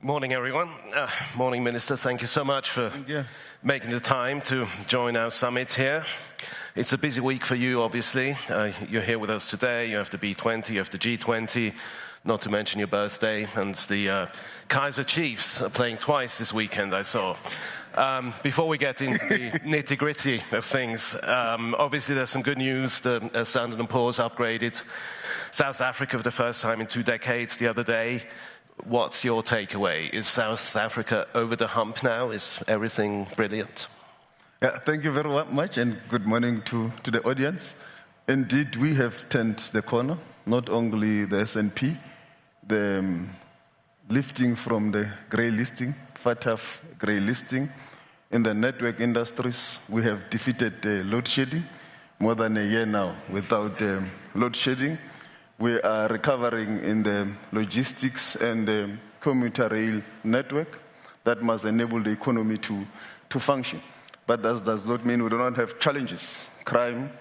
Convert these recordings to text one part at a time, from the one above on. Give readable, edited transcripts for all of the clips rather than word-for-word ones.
Morning, everyone. Morning, Minister. Thank you so much for making the time to join our summit here. It's a busy week for you, obviously. You're here with us today. You have the B20, you have the G20, not to mention your birthday, and the Kaiser Chiefs are playing twice this weekend, I saw. Before we get into the nitty-gritty of things, obviously there's some good news. The Standard & Poor's upgraded South Africa for the first time in 2 decades the other day. What's your takeaway? Is South Africa over the hump now? Is everything brilliant? Yeah, thank you very much, and good morning to the audience. Indeed, we have turned the corner, not only the S&P, the lifting from the grey listing, FATF grey listing. In the network industries, we have defeated load shedding, more than a year now without load shedding. We are recovering in the logistics and the commuter rail network that must enable the economy to function. But that does not mean we do not have challenges. Crime,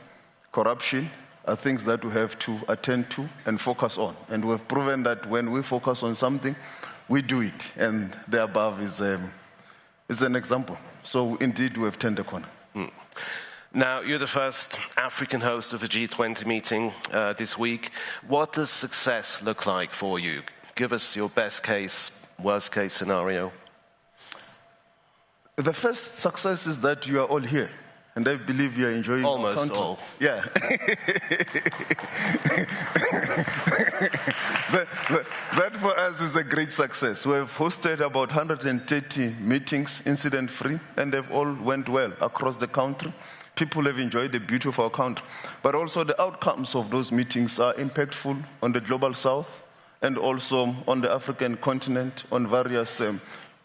corruption are things that we have to attend to and focus on. And we've proven that when we focus on something, we do it. And the above is an example. So indeed, we have turned the corner. Now, you're the first African host of a G20 meeting this week. What does success look like for you? Give us your best case, worst case scenario. The first success is that you are all here. And I believe you are enjoying almost all. Yeah. that for us is a great success. We have hosted about 130 meetings, incident-free, and they've all went well across the country. People have enjoyed the beauty of our country. But also the outcomes of those meetings are impactful on the global south and also on the African continent on various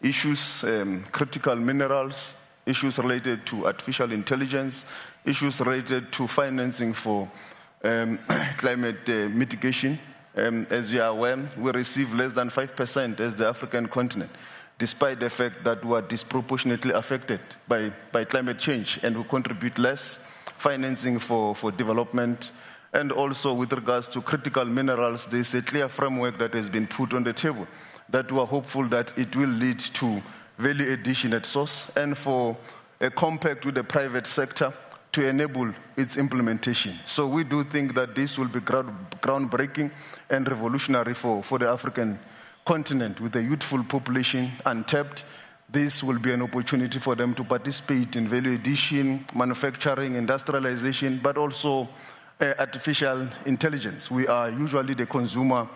issues, critical minerals, issues related to artificial intelligence, issues related to financing for climate mitigation. As you are aware, we receive less than 5% as the African continent, despite the fact that we are disproportionately affected by climate change, and we contribute less financing for development. And also with regards to critical minerals, there's a clear framework that has been put on the table that we are hopeful that it will lead to value addition at source and for a compact with the private sector to enable its implementation. So we do think that this will be groundbreaking and revolutionary for the African continent. With a youthful population untapped, this will be an opportunity for them to participate in value addition, manufacturing, industrialization, but also artificial intelligence. We are usually the consumer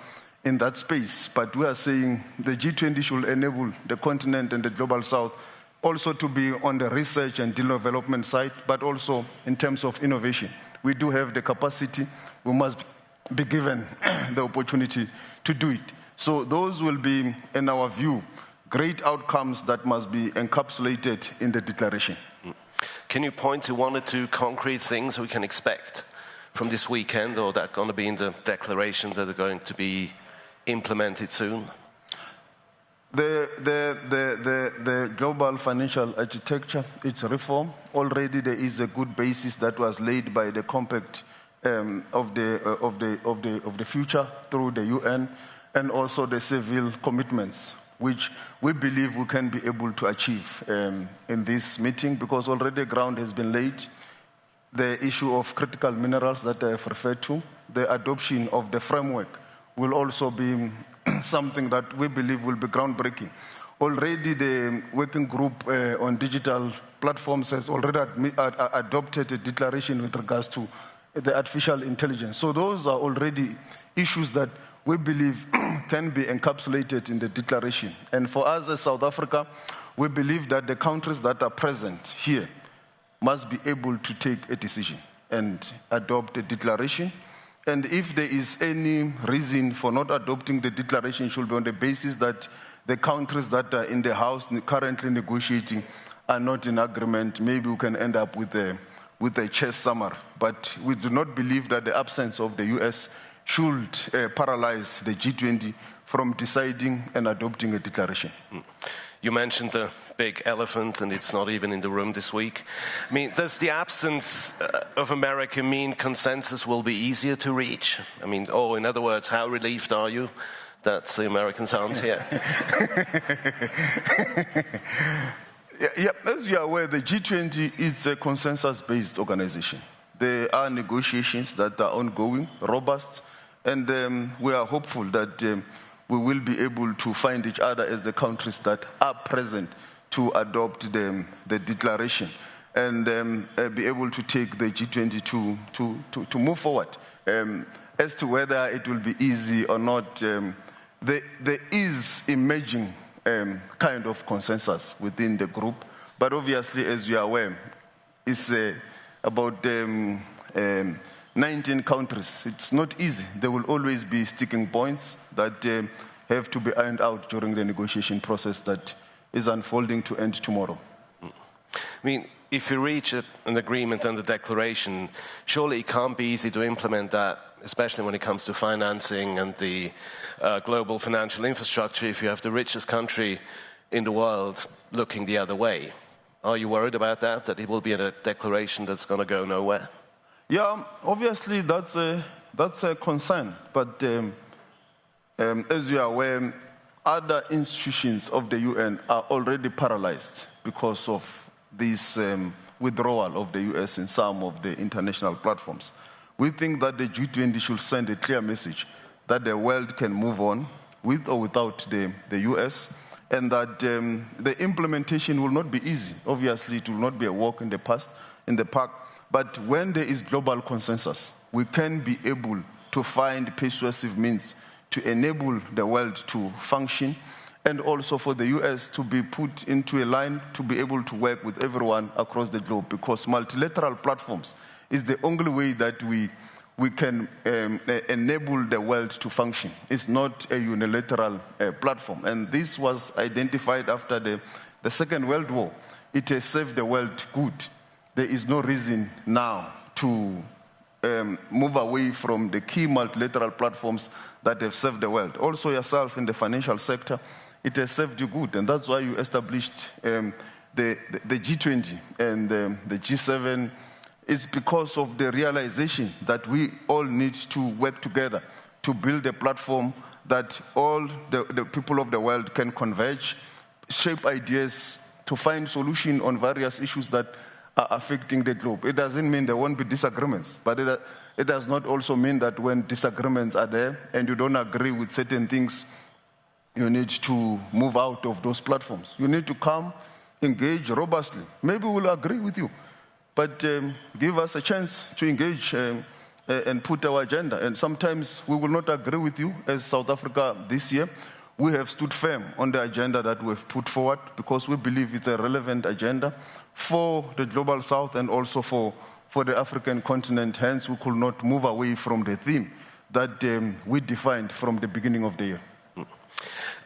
in that space, but we are saying the G20 should enable the continent and the global south also to be on the research and development side, but also in terms of innovation. We do have the capacity. We must be given the opportunity to do it. So those will be, in our view, great outcomes that must be encapsulated in the declaration. Can you point to one or two concrete things we can expect from this weekend, or that are going to be in the declaration that are going to be implemented soon? The global financial architecture, its reform, already there is a good basis that was laid by the compact of the future through the UN, and also the civil commitments, which we believe we can be able to achieve in this meeting, because already ground has been laid. The issue of critical minerals that I have referred to, the adoption of the framework will also be something that we believe will be groundbreaking. Already the working group on digital platforms has already adopted a declaration with regards to the artificial intelligence. So those are already issues that we believe can be encapsulated in the declaration. And for us as South Africa, we believe that the countries that are present here must be able to take a decision and adopt a declaration. And if there is any reason for not adopting the declaration, it should be on the basis that the countries that are in the House currently negotiating are not in agreement. Maybe we can end up with a chess summer. But we do not believe that the absence of the US should paralyze the G20 from deciding and adopting a declaration. You mentioned the big elephant, and it's not even in the room this week. I mean, does the absence of America mean consensus will be easier to reach? I mean, in other words, how relieved are you that the Americans aren't here. Yeah, as you are aware, the G20 is a consensus-based organization. There are negotiations that are ongoing, robust, and we are hopeful that we will be able to find each other as the countries that are present to adopt the declaration and be able to take the G20 to move forward. As to whether it will be easy or not, there is emerging kind of consensus within the group, but obviously, as you are aware, it's about 19 countries. It's not easy. There will always be sticking points that have to be ironed out during the negotiation process that is unfolding to end tomorrow. I mean, if you reach an agreement and a declaration, surely it can't be easy to implement that, especially when it comes to financing and the global financial infrastructure, if you have the richest country in the world looking the other way. Are you worried about that it will be a declaration that's going to go nowhere? Yeah, obviously that's a concern, but as you are aware, other institutions of the UN are already paralyzed because of this withdrawal of the US in some of the international platforms. We think that the G20 should send a clear message that the world can move on with or without the US, and that the implementation will not be easy. Obviously, it will not be a walk in the park, but when there is global consensus, we can be able to find persuasive means to enable the world to function, and also for the US to be put into a line to be able to work with everyone across the globe, because multilateral platforms is the only way that we can enable the world to function. It's not a unilateral platform. And this was identified after the Second World War. It has served the world good. There is no reason now to move away from the key multilateral platforms that have served the world. Also yourself in the financial sector, it has served you good. And that's why you established the G20 and the G7. It's because of the realization that we all need to work together to build a platform that all the people of the world can converge, shape ideas to find solutions on various issues that are affecting the globe. It doesn't mean there won't be disagreements, but it does not also mean that when disagreements are there and you don't agree with certain things, you need to move out of those platforms. You need to come, engage robustly. Maybe we'll agree with you, but give us a chance to engage and put our agenda. And sometimes we will not agree with you. As South Africa this year, we have stood firm on the agenda that we've put forward because we believe it's a relevant agenda for the Global South and also for the African continent. Hence, we could not move away from the theme that we defined from the beginning of the year.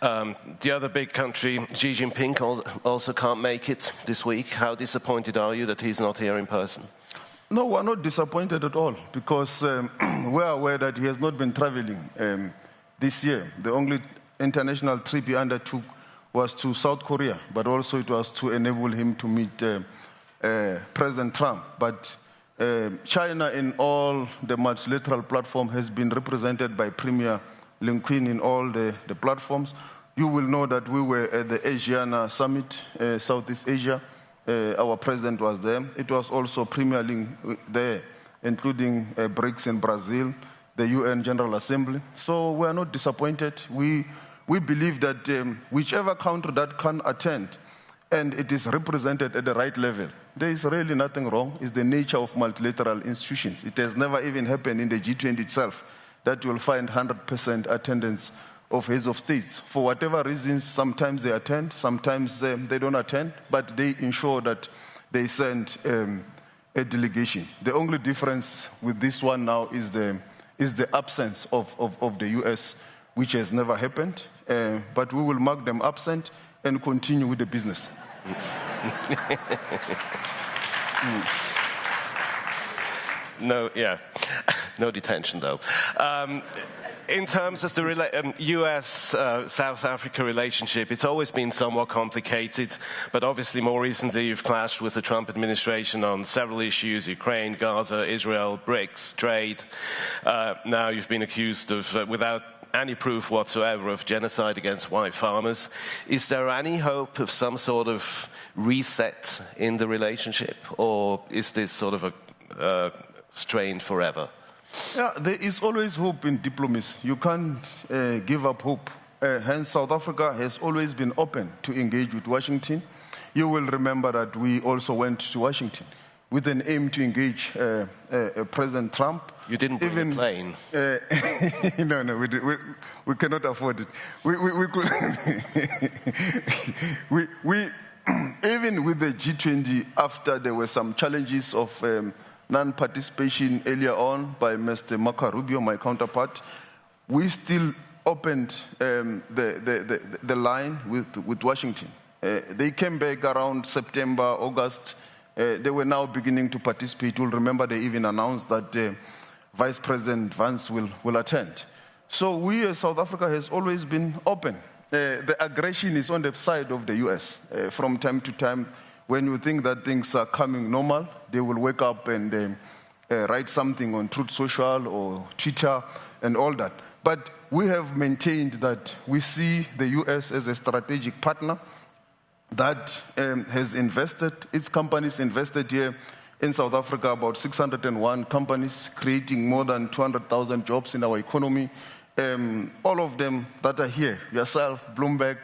The other big country, Xi Jinping, also can't make it this week. How disappointed are you that he's not here in person? No, we're not disappointed at all because we're aware that he has not been traveling this year. The only international trip he undertook was to South Korea, but also it was to enable him to meet President Trump. But China in all the multilateral platform has been represented by Premier Lin Queen in all the platforms. You will know that we were at the Asiana Summit, Southeast Asia. Our president was there. It was also Premier Lin there, including BRICS in Brazil, the UN General Assembly. So we are not disappointed. We believe that whichever country that can attend and it is represented at the right level, there is really nothing wrong. It's the nature of multilateral institutions. It has never even happened in the G20 itself that you will find 100% attendance of heads of states. For whatever reasons, sometimes they attend, sometimes they don't attend, but they ensure that they send a delegation. The only difference with this one now is the absence of the US, which has never happened, but we will mark them absent and continue with the business. No, yeah, no detention though. In terms of the US-South Africa relationship, it's always been somewhat complicated, but obviously more recently you've clashed with the Trump administration on several issues: Ukraine, Gaza, Israel, BRICS, trade. Now you've been accused of, without any proof whatsoever of genocide against white farmers. Is there any hope of some sort of reset in the relationship, or is this sort of a strained forever? Yeah, there is always hope in diplomacy. You can't give up hope. Hence, South Africa has always been open to engage with Washington. You will remember that we also went to Washington with an aim to engage President Trump. You didn't bring a plane. No, we cannot afford it. We could even with the G20, after there were some challenges of non-participation earlier on by Mr. Marco Rubio, my counterpart, we still opened the line with Washington. They came back around September, August. They were now beginning to participate. You'll remember they even announced that Vice President Vance will attend. So we as South Africa has always been open. The aggression is on the side of the US. From time to time, when you think that things are coming normal, they will wake up and write something on Truth Social or Twitter and all that. But we have maintained that we see the US as a strategic partner that has invested, its companies invested here in South Africa, about 601 companies, creating more than 200,000 jobs in our economy. All of them that are here, yourself, Bloomberg,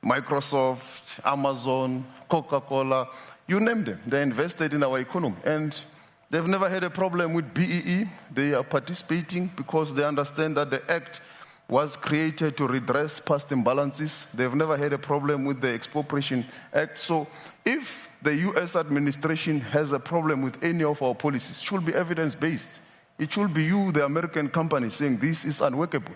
Microsoft, Amazon, Coca-Cola, you name them, they invested in our economy. And they've never had a problem with BEE. They are participating because they understand that the act was created to redress past imbalances. They've never had a problem with the Expropriation Act. So if the US administration has a problem with any of our policies, it should be evidence-based. It should be you, the American company, saying this is unworkable.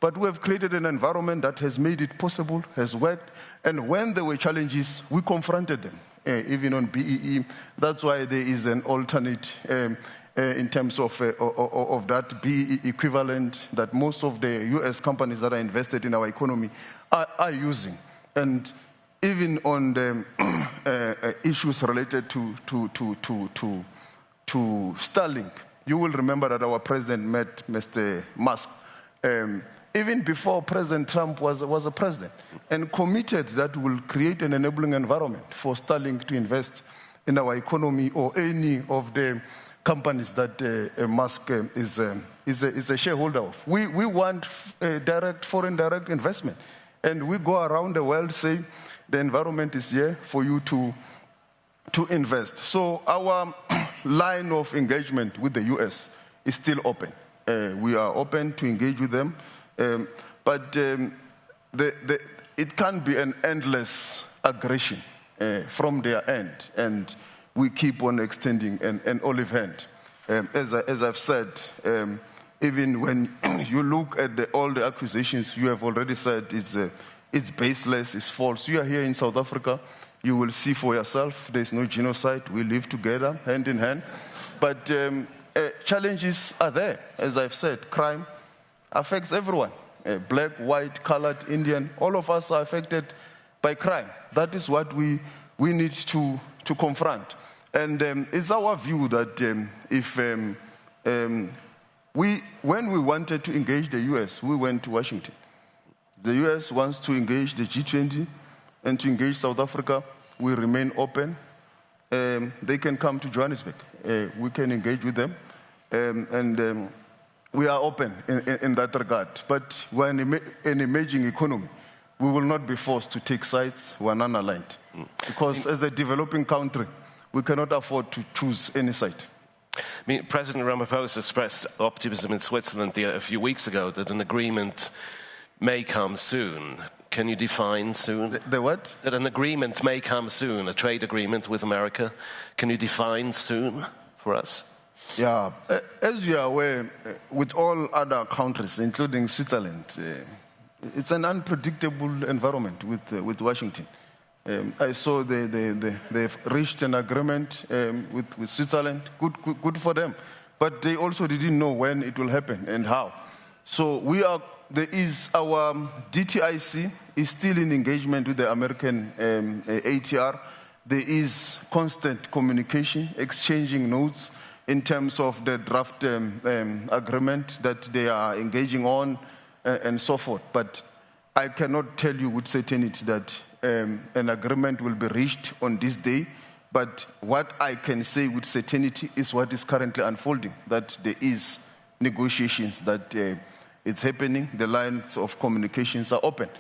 But we have created an environment that has made it possible, has worked, and when there were challenges, we confronted them, even on BEE. That's why there is an alternate in terms of that BEE equivalent that most of the US companies that are invested in our economy are using. And even on the issues related to Starlink, you will remember that our president met Mr. Musk even before President Trump was a president, and committed that will create an enabling environment for Starlink to invest in our economy or any of the companies that Musk is a shareholder of. We want direct foreign direct investment, and we go around the world saying the environment is here for you to invest. So our line of engagement with the US is still open. We are open to engage with them, but it can't be an endless aggression from their end, and we keep on extending an olive hand. As I've said, even when you look at all the accusations you have already said, it's baseless, it's false. You are here in South Africa, you will see for yourself, there's no genocide, we live together, hand in hand. But challenges are there. As I've said, crime affects everyone. Black, white, colored, Indian, all of us are affected by crime. That is what we need to confront. And it's our view that when we wanted to engage the US, we went to Washington. The US wants to engage the G20 and to engage South Africa. We remain open. They can come to Johannesburg. We can engage with them. And we are open in that regard. But we're an emerging economy. We will not be forced to take sides. We're non-aligned. Because as a developing country, we cannot afford to choose any side. I mean, President Ramaphosa expressed optimism in Switzerland a few weeks ago that an agreement may come soon. Can you define soon? The what? That an agreement may come soon, a trade agreement with America. Can you define soon for us? Yeah, as you are aware, with all other countries, including Switzerland, it's an unpredictable environment with Washington. I saw they've reached an agreement with Switzerland. Good for them. But they also didn't know when it will happen and how. So our DTIC is still in engagement with the American ATR. There is constant communication, exchanging notes. in terms of the draft agreement that they are engaging on and so forth. But I cannot tell you with certainty that an agreement will be reached on this day. But what I can say with certainty is what is currently unfolding, that there is negotiations, that it's happening, the lines of communications are open.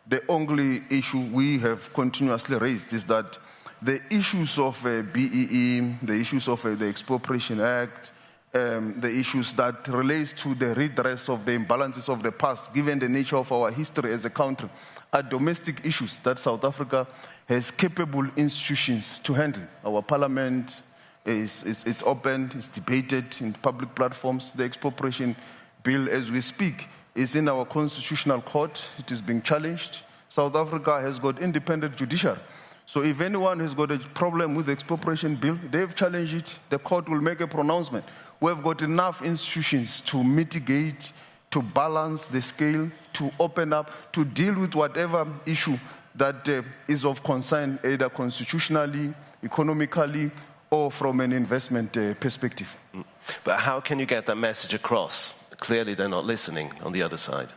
The only issue we have continuously raised is that the issues of BEE, the issues of the Expropriation Act, the issues that relates to the redress of the imbalances of the past, given the nature of our history as a country, are domestic issues that South Africa has capable institutions to handle. Our parliament it's open, it's debated in public platforms. The expropriation bill, as we speak, is in our constitutional court. It is being challenged. South Africa has got independent judiciary. So if anyone has got a problem with the expropriation bill, they've challenged it, the court will make a pronouncement. We've got enough institutions to mitigate, to balance the scale, to open up, to deal with whatever issue that is of concern, either constitutionally, economically, or from an investment perspective. But how can you get that message across? Clearly they're not listening on the other side.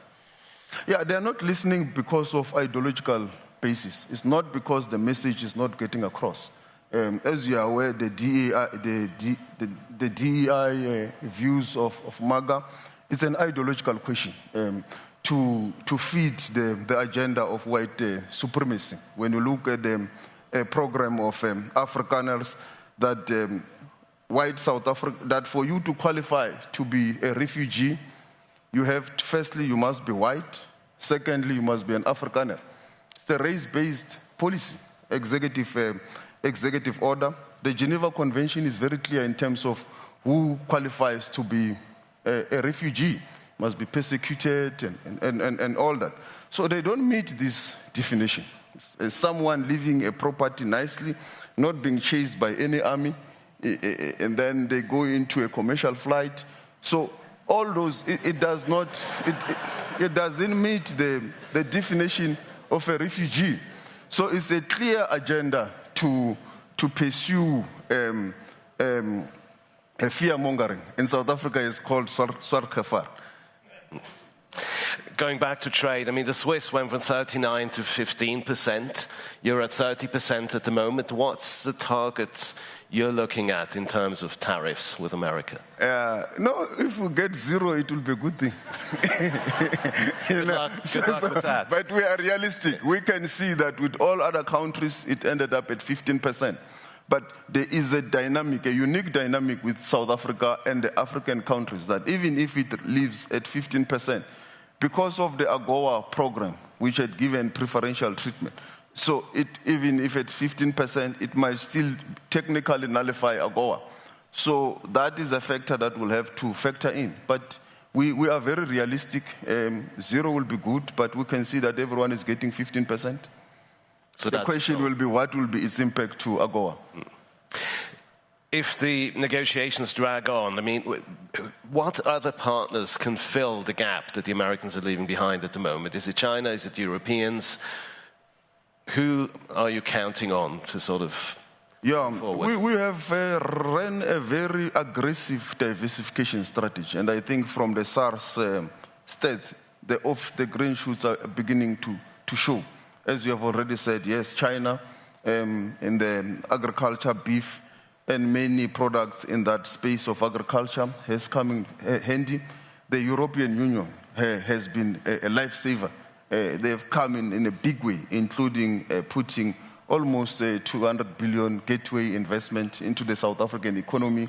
Yeah, they're not listening because of ideological basis. It's not because the message is not getting across. As you are aware, the DEI views of MAGA, it's an ideological question to feed the agenda of white supremacy. When you look at the program of Afrikaners, that white South Africa, that for you to qualify to be a refugee, you have to, firstly, you must be white. Secondly, you must be an Afrikaner. It's a race-based policy, executive order. The Geneva Convention is very clear in terms of who qualifies to be a refugee, must be persecuted and all that. So they don't meet this definition. As someone living a property nicely, not being chased by any army, and then they go into a commercial flight. So all those, it doesn't meet the definition of a refugee. So it's a clear agenda to pursue a fear-mongering. In South Africa, it's called Swarkafar. Going back to trade, I mean, the Swiss went from 39 to 15%. You're at 30% at the moment. What's the target you're looking at in terms of tariffs with America? No, if we get zero, it will be a good thing. Good luck with that. But we are realistic. We can see that with all other countries, it ended up at 15%. But there is a dynamic, a unique dynamic with South Africa and the African countries that even if it lives at 15%, because of the AGOA program, which had given preferential treatment, so even if it's 15%, it might still technically nullify AGOA. So that is a factor that we'll have to factor in. But we are very realistic. Zero will be good, but we can see that everyone is getting 15%. So the question will be, what will be its impact to AGOA? If the negotiations drag on, I mean, what other partners can fill the gap that the Americans are leaving behind at the moment? Is it China? Is it Europeans? Who are you counting on to sort of forward? We have ran a very aggressive diversification strategy, and I think from the SARS stats, the green shoots are beginning to show. As you have already said, yes, China in the agriculture, beef, and many products in that space of agriculture has come in handy. The European Union has been a lifesaver. They've come in a big way, including putting almost 200 billion gateway investment into the South African economy.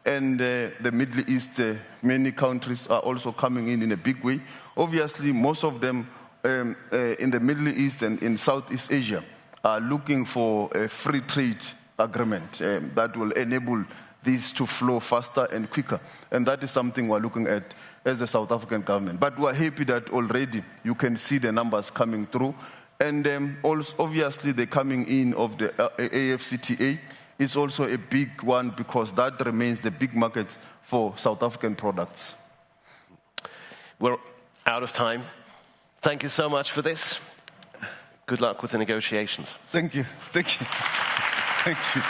And the Middle East, many countries are also coming in a big way. Obviously, most of them in the Middle East and in Southeast Asia are looking for a free trade agreement that will enable these to flow faster and quicker. And that is something we're looking at as the South African government. But we're happy that already you can see the numbers coming through. And also, obviously, the coming in of the AFCTA is also a big one because that remains the big market for South African products. We're out of time. Thank you so much for this. Good luck with the negotiations. Thank you. Thank you. Thank you.